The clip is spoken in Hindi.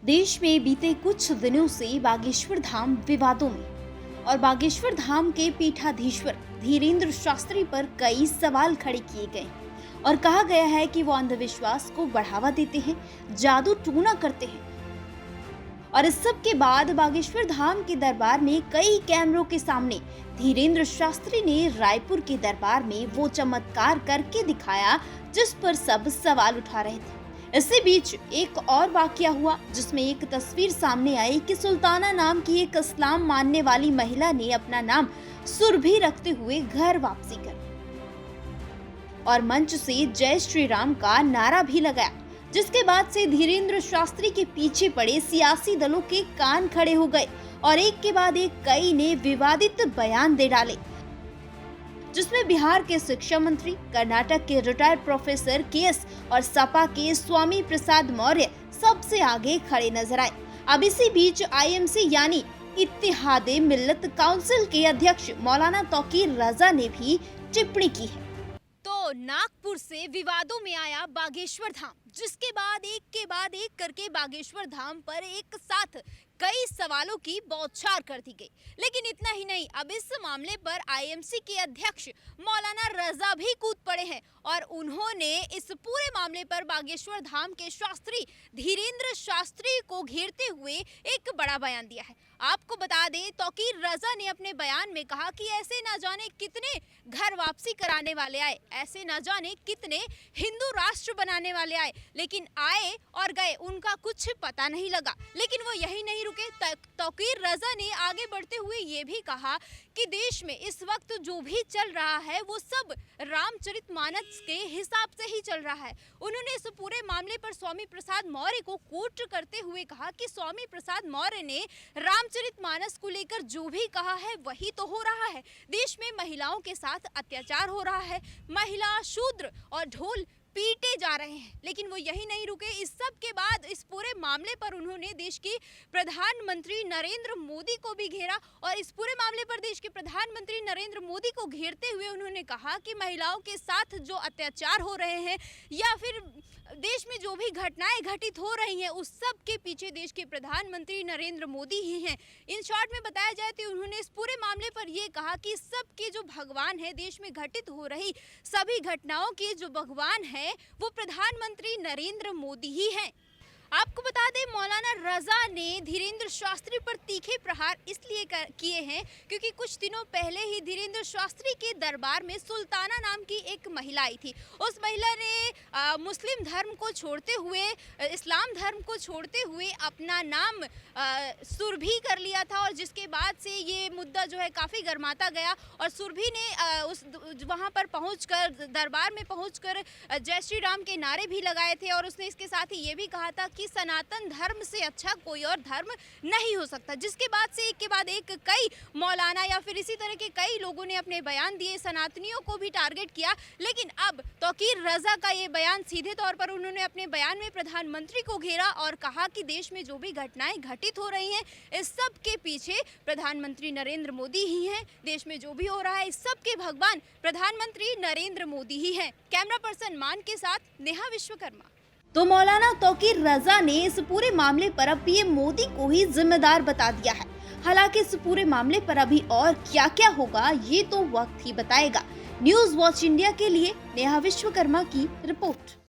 देश में बीते कुछ दिनों से बागेश्वर धाम विवादों में और बागेश्वर धाम के पीठाधीश्वर धीरेन्द्र शास्त्री पर कई सवाल खड़े किए गए और कहा गया है कि वो अंधविश्वास को बढ़ावा देते हैं, जादू टूना करते हैं। और इस सब के बाद बागेश्वर धाम के दरबार में कई कैमरों के सामने धीरेन्द्र शास्त्री ने रायपुर के दरबार में वो चमत्कार करके दिखाया जिस पर सब सवाल उठा रहे थे। इसी बीच एक और वाकया हुआ जिसमें एक तस्वीर सामने आई कि सुल्ताना नाम की एक इस्लाम मानने वाली महिला ने अपना नाम सुरभि रखते हुए घर वापसी कर और मंच से जय श्री राम का नारा भी लगाया, जिसके बाद से धीरेन्द्र शास्त्री के पीछे पड़े सियासी दलों के कान खड़े हो गए और एक के बाद एक कई ने विवादित बयान दे डाले, जिसमें बिहार के शिक्षा मंत्री, कर्नाटक के रिटायर्ड प्रोफेसर केएस और सपा के स्वामी प्रसाद मौर्य सबसे आगे खड़े नजर आए। अब इसी बीच आईएमसी यानी इत्तेहादे मिल्लत काउंसिल के अध्यक्ष मौलाना तौकीर रजा ने भी टिप्पणी की है। तो नागपुर से विवादों में आया बागेश्वर धाम, जिसके बाद एक करके बागेश्वर धाम पर एक साथ कई सवालों की बौछार कर दी गई। लेकिन इतना ही नहीं, अब इस मामले पर आईएमसी के अध्यक्ष मौलाना रजा भी कूद पड़े हैं और उन्होंने इस पूरे मामले पर बागेश्वर धाम के शास्त्री धीरेन्द्र शास्त्री को घेरते हुए एक बड़ा बयान दिया है। आपको बता दें, तौकीर रजा ने अपने बयान में कहा कि ऐसे ना जाने कितने घर वापसी कराने वाले आए, ऐसे ना जाने कितने हिंदू राष्ट्र बनाने वाले आए, लेकिन आए और गए, उनका कुछ पता नहीं लगा। लेकिन वो यही नहीं रुके। तौकीर रजा ने आगे बढ़ते हुए ये भी कहा कि देश में इस वक्त जो भी चल रहा है वो सब रामचरितमानस के हिसाब से ही चल रहा है। उन्होंने इस पूरे मामले पर स्वामी प्रसाद मौर्य को कोट करते हुए कहा कि स्वामी प्रसाद मौर्य ने रामचरितमानस को लेकर जो भी कहा है वही तो हो रहा है। देश में महिलाओं के साथ अत्याचार हो रहा है, महिला, शूद्र और ढोल पीटे जा रहे हैं। लेकिन वो यही नहीं रुके। इस सब के बाद इस पूरे मामले पर उन्होंने देश के प्रधानमंत्री नरेंद्र मोदी को भी घेरा और इस पूरे मामले पर देश के प्रधानमंत्री नरेंद्र मोदी को घेरते हुए उन्होंने कहा कि महिलाओं के साथ जो अत्याचार हो रहे हैं या फिर देश में जो भी घटनाएं घटित हो रही हैं उस सब के पीछे देश के प्रधानमंत्री नरेंद्र मोदी ही हैं। इन शॉर्ट में बताया जाए तो उन्होंने इस पूरे मामले पर यह कहा कि सब के जो भगवान है, देश में घटित हो रही सभी घटनाओं के जो भगवान है वो प्रधानमंत्री नरेंद्र मोदी ही हैं। आपको बता दें, मौलाना रजा ने धीरेन्द्र शास्त्री पर तीखे प्रहार इसलिए किए हैं क्योंकि कुछ दिनों पहले ही धीरेन्द्र शास्त्री के दरबार में सुल्ताना नाम की एक महिला आई थी। उस महिला ने मुस्लिम धर्म को छोड़ते हुए, इस्लाम धर्म को छोड़ते हुए अपना नाम सुरभि कर लिया था और जिसके बाद से ये मुद्दा जो है काफ़ी गर्माता गया और सुरभि ने उस वहाँ पर पहुँचकर, दरबार में पहुँचकर जय श्री राम के नारे भी लगाए थे और उसने इसके साथ ही ये भी कहा था कि सनातन धर्म से अच्छा कोई और धर्म नहीं हो सकता। जिसके बाद से एक के बाद एक कई मौलाना या फिर इसी तरह के कई लोगों ने अपने बयान दिए, सनातनियों को भी टारगेट किया। लेकिन अब तौकीर रजा का ये बयान, सीधे तौर पर उन्होंने अपने बयान में प्रधानमंत्री को घेरा और कहा कि देश में जो भी घटनाएं घटित हो रही हैं इस सब के पीछे प्रधानमंत्री नरेंद्र मोदी ही हैं। देश में जो भी हो रहा है इस सब के भगवान प्रधानमंत्री नरेंद्र मोदी ही हैं। कैमरा पर्सन मान के साथ नेहा विश्वकर्मा। तो मौलाना तौकीर रजा ने इस पूरे मामले पर अब पीएम मोदी को ही जिम्मेदार बता दिया है। हालांकि इस पूरे मामले पर अभी और क्या क्या होगा ये तो वक्त ही बताएगा। न्यूज़ वॉच इंडिया के लिए नेहा विश्वकर्मा की रिपोर्ट।